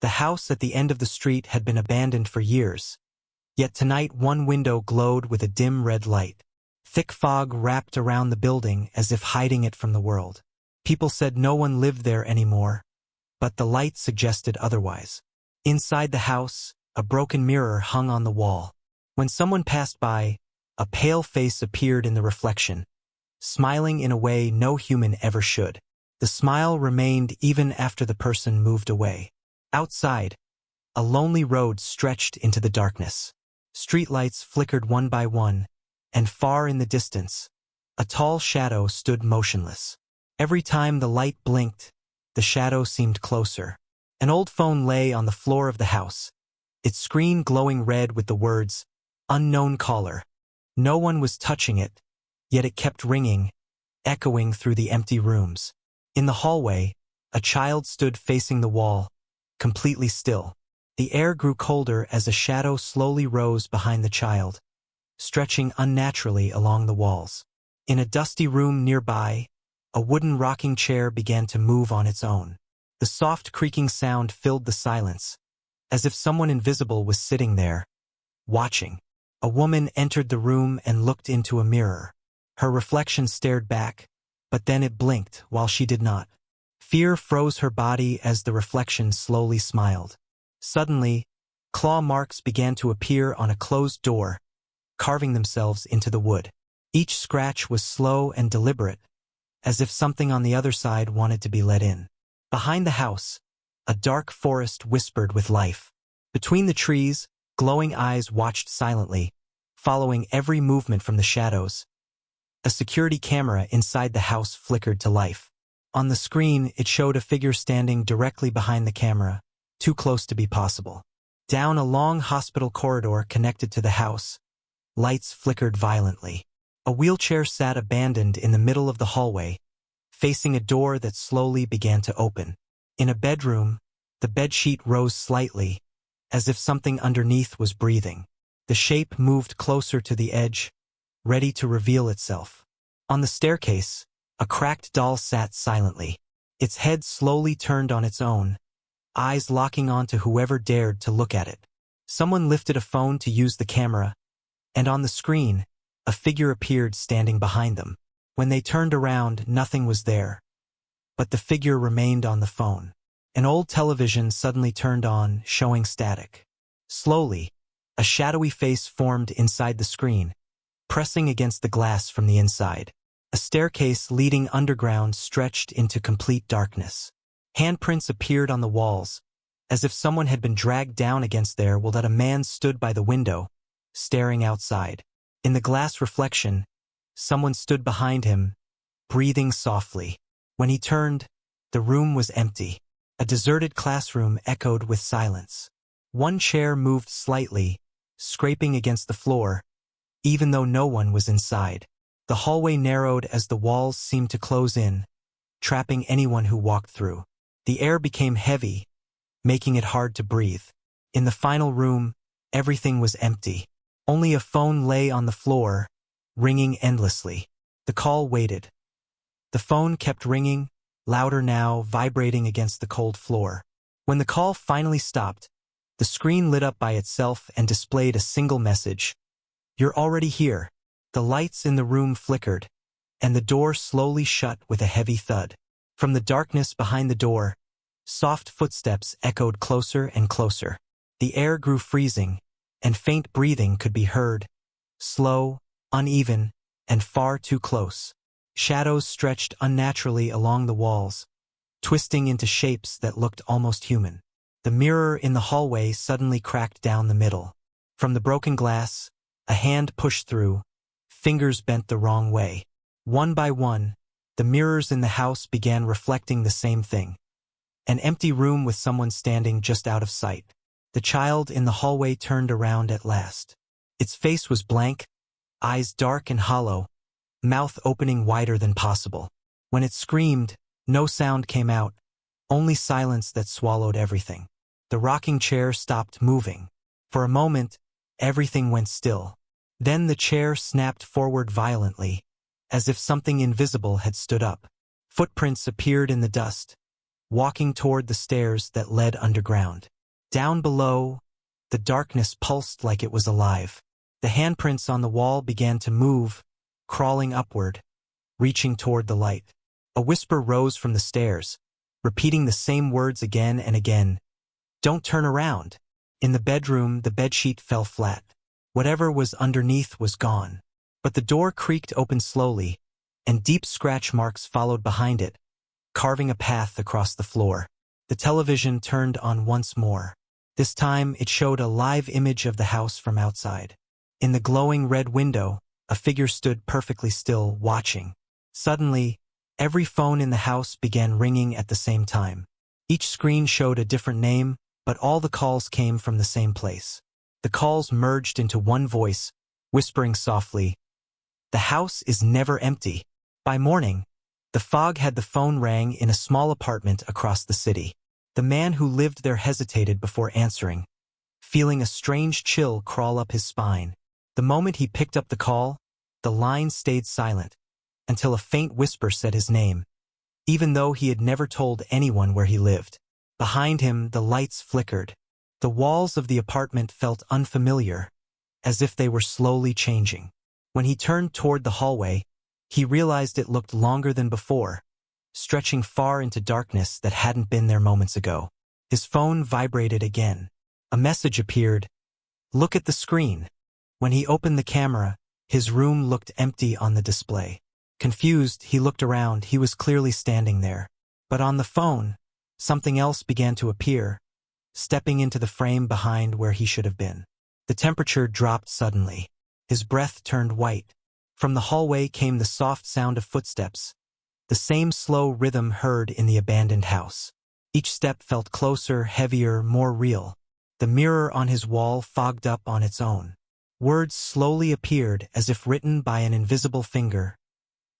The house at the end of the street had been abandoned for years, yet tonight one window glowed with a dim red light. Thick fog wrapped around the building as if hiding it from the world. People said no one lived there anymore, but the light suggested otherwise. Inside the house, a broken mirror hung on the wall. When someone passed by, a pale face appeared in the reflection, smiling in a way no human ever should. The smile remained even after the person moved away. Outside, a lonely road stretched into the darkness. Streetlights flickered one by one, and far in the distance, a tall shadow stood motionless. Every time the light blinked, the shadow seemed closer. An old phone lay on the floor of the house, its screen glowing red with the words, "Unknown caller." No one was touching it, yet it kept ringing, echoing through the empty rooms. In the hallway, a child stood facing the wall, completely still. The air grew colder as a shadow slowly rose behind the child, stretching unnaturally along the walls. In a dusty room nearby, a wooden rocking chair began to move on its own. The soft creaking sound filled the silence, as if someone invisible was sitting there, watching. A woman entered the room and looked into a mirror. Her reflection stared back, but then it blinked while she did not. Fear froze her body as the reflection slowly smiled. Suddenly, claw marks began to appear on a closed door, carving themselves into the wood. Each scratch was slow and deliberate, as if something on the other side wanted to be let in. Behind the house, a dark forest whispered with life. Between the trees, glowing eyes watched silently, following every movement from the shadows. A security camera inside the house flickered to life. On the screen, it showed a figure standing directly behind the camera, too close to be possible. Down a long hospital corridor connected to the house, lights flickered violently. A wheelchair sat abandoned in the middle of the hallway, facing a door that slowly began to open. In a bedroom, the bedsheet rose slightly, as if something underneath was breathing. The shape moved closer to the edge, ready to reveal itself. On the staircase, a cracked doll sat silently. Its head slowly turned on its own, eyes locking onto whoever dared to look at it. Someone lifted a phone to use the camera, and on the screen, a figure appeared standing behind them. When they turned around, nothing was there, but the figure remained on the phone. An old television suddenly turned on, showing static. Slowly, a shadowy face formed inside the screen, pressing against the glass from the inside. A staircase leading underground stretched into complete darkness. Handprints appeared on the walls, as if someone had been dragged down against there while that a man stood by the window, staring outside. In the glass reflection, someone stood behind him, breathing softly. When he turned, the room was empty. A deserted classroom echoed with silence. One chair moved slightly, scraping against the floor, even though no one was inside. The hallway narrowed as the walls seemed to close in, trapping anyone who walked through. The air became heavy, making it hard to breathe. In the final room, everything was empty. Only a phone lay on the floor, ringing endlessly. The call waited. The phone kept ringing, louder now, vibrating against the cold floor. When the call finally stopped, the screen lit up by itself and displayed a single message: "You're already here." The lights in the room flickered, and the door slowly shut with a heavy thud. From the darkness behind the door, soft footsteps echoed closer and closer. The air grew freezing, and faint breathing could be heard, slow, uneven, and far too close. Shadows stretched unnaturally along the walls, twisting into shapes that looked almost human. The mirror in the hallway suddenly cracked down the middle. From the broken glass, a hand pushed through, fingers bent the wrong way. One by one, the mirrors in the house began reflecting the same thing: an empty room with someone standing just out of sight. The child in the hallway turned around at last. Its face was blank, eyes dark and hollow, mouth opening wider than possible. When it screamed, no sound came out, only silence that swallowed everything. The rocking chair stopped moving. For a moment, everything went still. Then the chair snapped forward violently, as if something invisible had stood up. Footprints appeared in the dust, walking toward the stairs that led underground. Down below, the darkness pulsed like it was alive. The handprints on the wall began to move, crawling upward, reaching toward the light. A whisper rose from the stairs, repeating the same words again and again. "Don't turn around." In the bedroom, the bedsheet fell flat. Whatever was underneath was gone. But the door creaked open slowly, and deep scratch marks followed behind it, carving a path across the floor. The television turned on once more. This time, it showed a live image of the house from outside. In the glowing red window, a figure stood perfectly still, watching. Suddenly, every phone in the house began ringing at the same time. Each screen showed a different name, but all the calls came from the same place. The calls merged into one voice, whispering softly, "The house is never empty." By morning, the fog had the phone rang in a small apartment across the city. The man who lived there hesitated before answering, feeling a strange chill crawl up his spine. The moment he picked up the call, the line stayed silent, until a faint whisper said his name, even though he had never told anyone where he lived. Behind him, the lights flickered. The walls of the apartment felt unfamiliar, as if they were slowly changing. When he turned toward the hallway, he realized it looked longer than before, stretching far into darkness that hadn't been there moments ago. His phone vibrated again. A message appeared, "Look at the screen." When he opened the camera, his room looked empty on the display. Confused, he looked around. He was clearly standing there. But on the phone, something else began to appear, stepping into the frame behind where he should have been. The temperature dropped suddenly. His breath turned white. From the hallway came the soft sound of footsteps, the same slow rhythm heard in the abandoned house. Each step felt closer, heavier, more real. The mirror on his wall fogged up on its own. Words slowly appeared as if written by an invisible finger.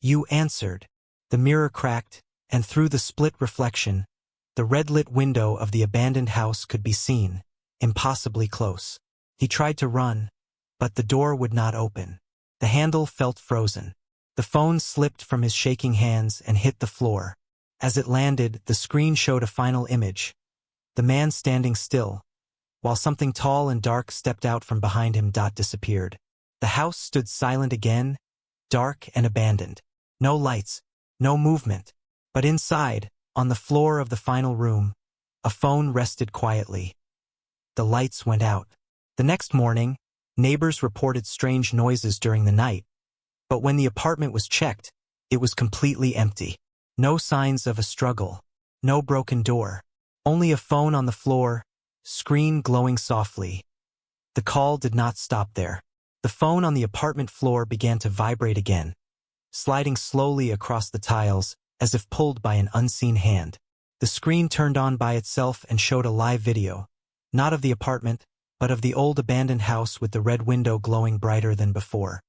"You answered." The mirror cracked, and through the split reflection, the red-lit window of the abandoned house could be seen, impossibly close. He tried to run, but the door would not open. The handle felt frozen. The phone slipped from his shaking hands and hit the floor. As it landed, the screen showed a final image. The man standing still, while something tall and dark stepped out from behind him. Disappeared. The house stood silent again, dark and abandoned. No lights, no movement. But inside, on the floor of the final room, a phone rested quietly. The lights went out. The next morning, neighbors reported strange noises during the night, but when the apartment was checked, it was completely empty. No signs of a struggle, no broken door, only a phone on the floor, screen glowing softly. The call did not stop there. The phone on the apartment floor began to vibrate again, sliding slowly across the tiles as if pulled by an unseen hand. The screen turned on by itself and showed a live video, not of the apartment, but of the old abandoned house with the red window glowing brighter than before.